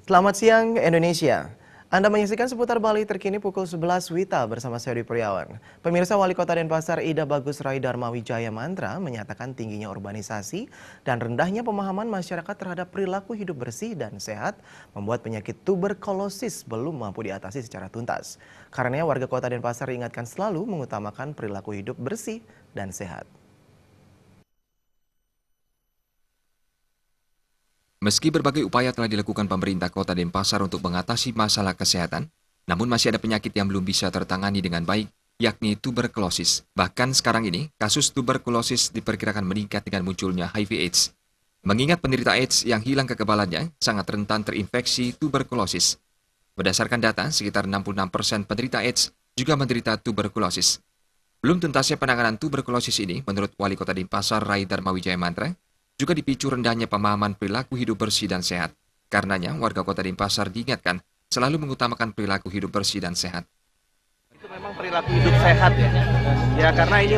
Selamat siang Indonesia. Anda menyaksikan seputar Bali terkini pukul 11 WITA bersama saya Dwi Priawan. Pemirsa Wali Kota Denpasar Ida Bagus Rai Dharma Wijaya Mantra menyatakan tingginya urbanisasi dan rendahnya pemahaman masyarakat terhadap perilaku hidup bersih dan sehat membuat penyakit tuberkulosis belum mampu diatasi secara tuntas. Karena warga Kota Denpasar diingatkan selalu mengutamakan perilaku hidup bersih dan sehat. Meski berbagai upaya telah dilakukan pemerintah Kota Denpasar untuk mengatasi masalah kesehatan, namun masih ada penyakit yang belum bisa tertangani dengan baik, yakni tuberkulosis. Bahkan sekarang ini, kasus tuberkulosis diperkirakan meningkat dengan munculnya HIV/AIDS. Mengingat penderita AIDS yang hilang kekebalannya sangat rentan terinfeksi tuberkulosis. Berdasarkan data, sekitar 66% penderita AIDS juga menderita tuberkulosis. Belum tuntasnya penanganan tuberkulosis ini, menurut Wali Kota Denpasar Rai Dharma Wijaya Mantra, juga dipicu rendahnya pemahaman perilaku hidup bersih dan sehat. Karenanya, warga Kota Denpasar diingatkan selalu mengutamakan perilaku hidup bersih dan sehat. Itu memang perilaku hidup sehat ya. Ya karena ini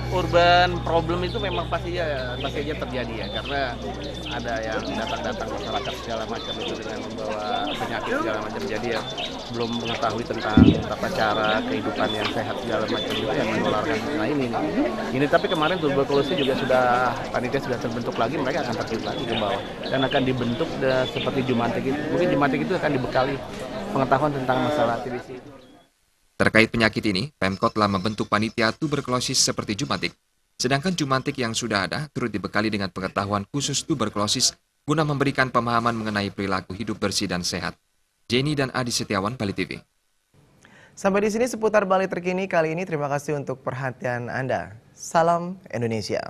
urban problem itu memang pasti aja terjadi ya, karena ada yang datang masyarakat segala macam itu dengan membawa penyakit segala macam, jadi ya belum mengetahui tentang tata cara kehidupan yang sehat segala macam itu yang menularkan. Nah ini tapi kemarin tuberkulosis juga panitia sudah terbentuk lagi, mereka akan terjun lagi ke bawah dan akan dibentuk seperti Jumantik itu. Mungkin Jumantik itu akan dibekali pengetahuan tentang masalah TBC itu. Terkait penyakit ini, Pemkot telah membentuk panitia tuberkulosis seperti Jumantik. Sedangkan Jumantik yang sudah ada turut dibekali dengan pengetahuan khusus tuberkulosis guna memberikan pemahaman mengenai perilaku hidup bersih dan sehat. Jenny dan Adi Setiawan, Bali TV. Sampai di sini seputar Bali terkini kali ini. Terima kasih untuk perhatian Anda. Salam Indonesia.